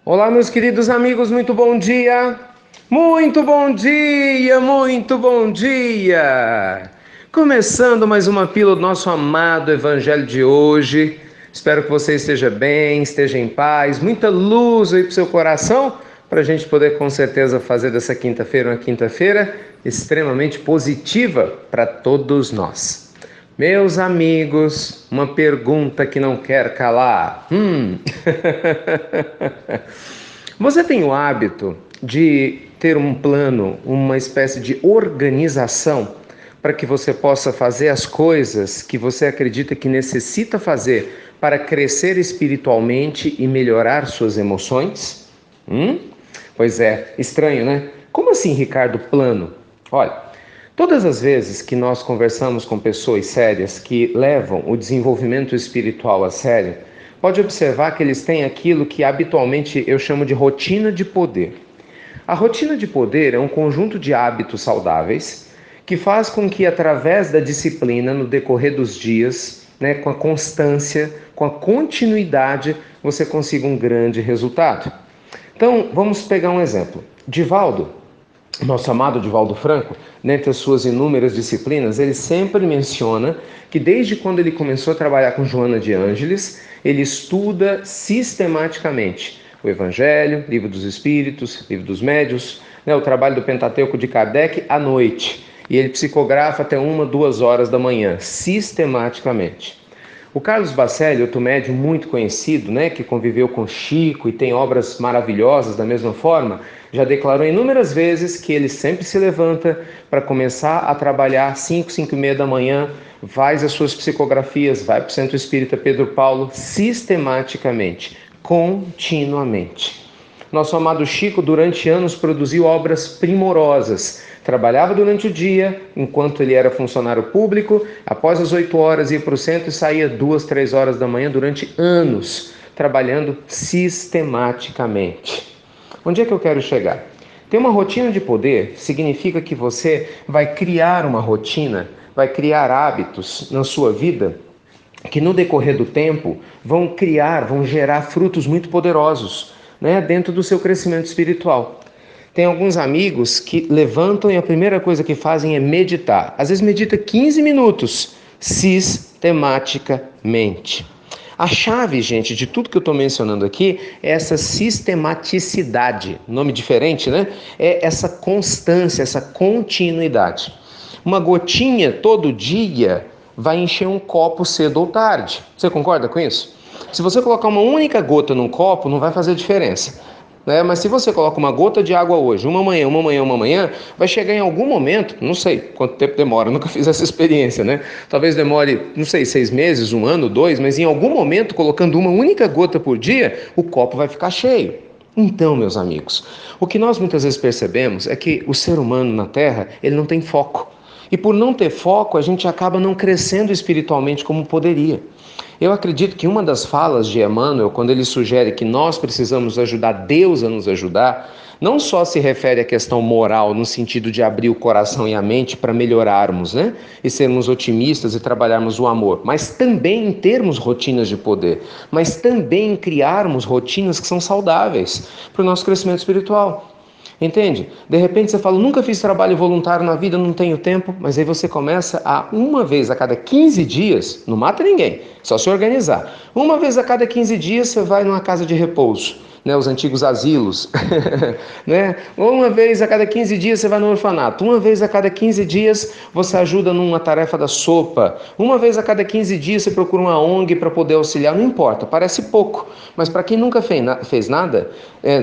Olá, meus queridos amigos, muito bom dia! Muito bom dia, muito bom dia! Começando mais uma pílula do nosso amado Evangelho de hoje. Espero que você esteja bem, esteja em paz, muita luz aí para o seu coração, para a gente poder com certeza fazer dessa quinta-feira uma quinta-feira extremamente positiva para todos nós. Meus amigos, uma pergunta que não quer calar. Você tem o hábito de ter um plano, uma espécie de organização para que você possa fazer as coisas que você acredita que necessita fazer para crescer espiritualmente e melhorar suas emoções? Pois é, estranho, né? Como assim, Ricardo, plano? Olha, todas as vezes que nós conversamos com pessoas sérias que levam o desenvolvimento espiritual a sério, pode observar que eles têm aquilo que habitualmente eu chamo de rotina de poder. A rotina de poder é um conjunto de hábitos saudáveis que faz com que, através da disciplina no decorrer dos dias, com a constância, com a continuidade, você consiga um grande resultado. Então, vamos pegar um exemplo. Divaldo, nosso amado Divaldo Franco, dentre as suas inúmeras disciplinas, ele sempre menciona que desde quando ele começou a trabalhar com Joana de Ângeles, ele estuda sistematicamente o Evangelho, Livro dos Espíritos, Livro dos Médiuns, o trabalho do Pentateuco de Kardec à noite. E ele psicografa até 1-2 horas da manhã, sistematicamente. O Carlos Bacelli, outro médium muito conhecido, que conviveu com Chico e tem obras maravilhosas da mesma forma, já declarou inúmeras vezes que ele sempre se levanta para começar a trabalhar 5:30 da manhã, faz as suas psicografias, vai para o Centro Espírita Pedro Paulo, sistematicamente, continuamente. Nosso amado Chico, durante anos, produziu obras primorosas. Trabalhava durante o dia, enquanto ele era funcionário público, após as 8 horas ia para o centro e saía 2-3 horas da manhã durante anos, trabalhando sistematicamente. Onde é que eu quero chegar? Ter uma rotina de poder significa que você vai criar uma rotina, vai criar hábitos na sua vida que no decorrer do tempo vão gerar frutos muito poderosos, dentro do seu crescimento espiritual. Tem alguns amigos que levantam e a primeira coisa que fazem é meditar. Às vezes medita 15 minutos, sistematicamente. A chave, gente, de tudo que eu estou mencionando aqui é essa sistematicidade. Nome diferente, né? É essa constância, essa continuidade. Uma gotinha todo dia vai encher um copo cedo ou tarde. Você concorda com isso? Se você colocar uma única gota num copo, não vai fazer diferença. Mas se você coloca uma gota de água hoje, uma manhã, vai chegar em algum momento, não sei quanto tempo demora, nunca fiz essa experiência, Talvez demore, 6 meses, 1 ano, 2, mas em algum momento, colocando uma única gota por dia, o copo vai ficar cheio. Então, meus amigos, o que nós muitas vezes percebemos é que o ser humano na Terra, ele não tem foco. E por não ter foco, a gente acaba não crescendo espiritualmente como poderia. Eu acredito que uma das falas de Emmanuel, quando ele sugere que nós precisamos ajudar Deus a nos ajudar, não só se refere à questão moral, no sentido de abrir o coração e a mente para melhorarmos, e sermos otimistas e trabalharmos o amor, mas também em termos rotinas de poder, mas também em criarmos rotinas que são saudáveis para o nosso crescimento espiritual. Entende? De repente você fala, nunca fiz trabalho voluntário na vida, não tenho tempo, mas aí você começa a, uma vez a cada 15 dias, não mata ninguém, só se organizar. Uma vez a cada 15 dias você vai numa casa de repouso, os antigos asilos, Uma vez a cada 15 dias você vai no orfanato, uma vez a cada 15 dias você ajuda numa tarefa da sopa, uma vez a cada 15 dias você procura uma ONG para poder auxiliar, não importa, parece pouco, mas para quem nunca fez nada,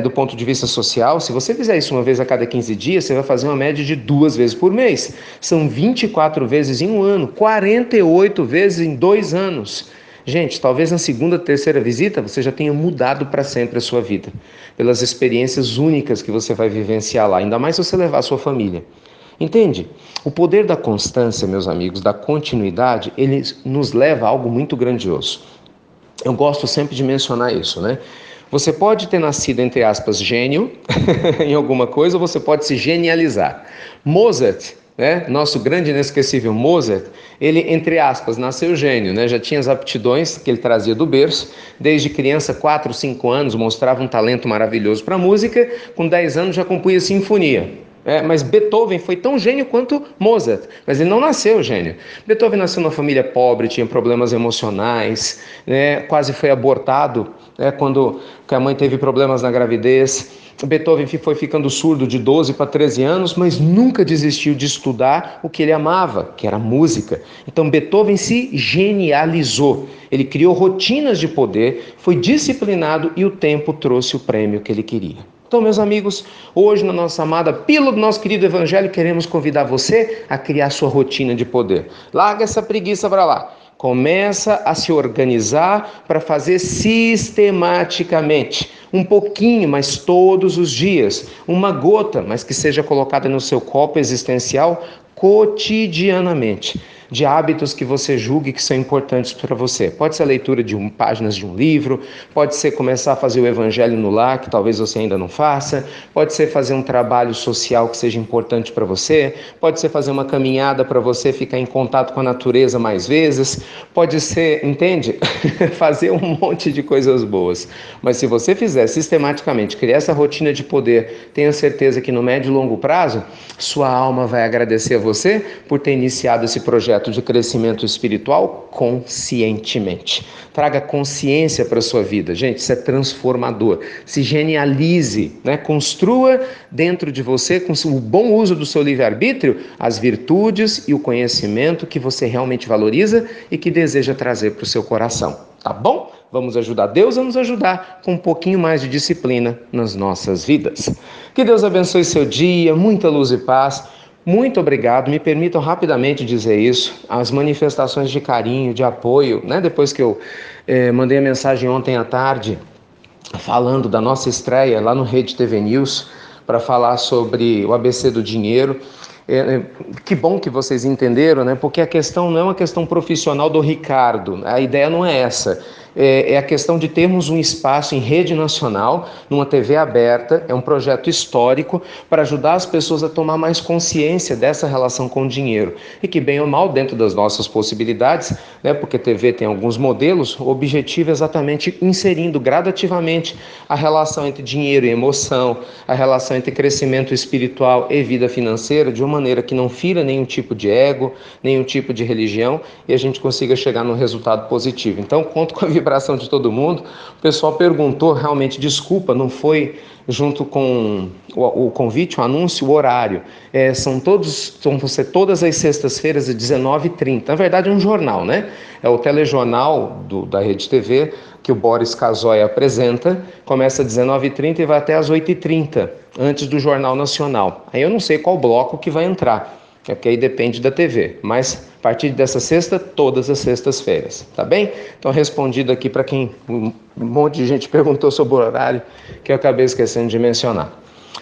do ponto de vista social, se você fizer isso uma vez a cada 15 dias, você vai fazer uma média de 2 vezes por mês, são 24 vezes em um ano, 48 vezes em 2 anos. Gente, talvez na segunda, terceira visita você já tenha mudado para sempre a sua vida, pelas experiências únicas que você vai vivenciar lá, ainda mais se você levar a sua família. Entende? O poder da constância, meus amigos, da continuidade, ele nos leva a algo muito grandioso. Eu gosto sempre de mencionar isso, Você pode ter nascido, entre aspas, gênio em alguma coisa, ou você pode se genializar. Mozart, né? Nosso grande inesquecível Mozart, ele, entre aspas, nasceu gênio, né? Já tinha as aptidões que ele trazia do berço, desde criança, 4, 5 anos, mostrava um talento maravilhoso para a música, com 10 anos já compunha sinfonia. Mas Beethoven foi tão gênio quanto Mozart, mas ele não nasceu gênio. Beethoven nasceu numa família pobre, tinha problemas emocionais, né? Quase foi abortado, quando a mãe teve problemas na gravidez. Beethoven foi ficando surdo de 12 para 13 anos, mas nunca desistiu de estudar o que ele amava, que era música. Então Beethoven se genializou. Ele criou rotinas de poder, foi disciplinado e o tempo trouxe o prêmio que ele queria. Então, meus amigos, hoje na nossa amada pílula do nosso querido Evangelho, queremos convidar você a criar sua rotina de poder. Larga essa preguiça para lá. Começa a se organizar para fazer sistematicamente, um pouquinho, mas todos os dias, uma gota, mas que seja colocada no seu copo existencial cotidianamente, de hábitos que você julgue que são importantes para você. Pode ser a leitura de páginas de um livro, pode ser começar a fazer o evangelho no lar, que talvez você ainda não faça, pode ser fazer um trabalho social que seja importante para você, pode ser fazer uma caminhada para você ficar em contato com a natureza mais vezes, pode ser, entende? Fazer um monte de coisas boas. Mas se você fizer sistematicamente, criar essa rotina de poder, tenha certeza que no médio e longo prazo, sua alma vai agradecer a você por ter iniciado esse projeto de crescimento espiritual conscientemente. Traga consciência para a sua vida. Gente, isso é transformador. Se genialize, né? Construa dentro de você, com o bom uso do seu livre-arbítrio, as virtudes e o conhecimento que você realmente valoriza e que deseja trazer para o seu coração. Tá bom? Vamos ajudar Deus a nos ajudar com um pouquinho mais de disciplina nas nossas vidas. Que Deus abençoe seu dia, muita luz e paz. Muito obrigado. Me permitam rapidamente dizer isso. As manifestações de carinho, de apoio, né? Depois que eu mandei a mensagem ontem à tarde, falando da nossa estreia lá no Rede TV News, para falar sobre o ABC do dinheiro. Que bom que vocês entenderam, né? Porque a questão não é uma questão profissional do Ricardo, a ideia não é essa. É a questão de termos um espaço em rede nacional, numa TV aberta, é um projeto histórico para ajudar as pessoas a tomar mais consciência dessa relação com o dinheiro. E que, bem ou mal, dentro das nossas possibilidades, né, porque TV tem alguns modelos, o objetivo é exatamente inserindo gradativamente a relação entre dinheiro e emoção, a relação entre crescimento espiritual e vida financeira, de uma maneira que não fira nenhum tipo de ego, nenhum tipo de religião, e a gente consiga chegar num resultado positivo. Então, conto com a vibração de todo mundo. O pessoal perguntou, realmente, desculpa, não foi junto com o convite, o anúncio, o horário. Vão ser todas as sextas-feiras às 19h30. Na verdade, é um jornal, né? É o telejornal da Rede TV, que o Boris Casoy apresenta, começa às 19h30 e vai até às 8h30, antes do Jornal Nacional. Aí eu não sei qual bloco que vai entrar, porque aí depende da TV, mas a partir dessa sexta, todas as sextas-feiras, tá bem? Então, respondido aqui para quem um monte de gente perguntou sobre o horário, que eu acabei esquecendo de mencionar.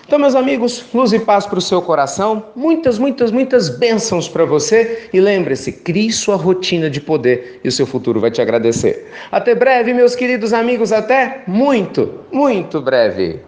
Então, meus amigos, luz e paz para o seu coração, muitas, muitas, muitas bênçãos para você e lembre-se, crie sua rotina de poder e o seu futuro vai te agradecer. Até breve, meus queridos amigos, até muito, muito breve.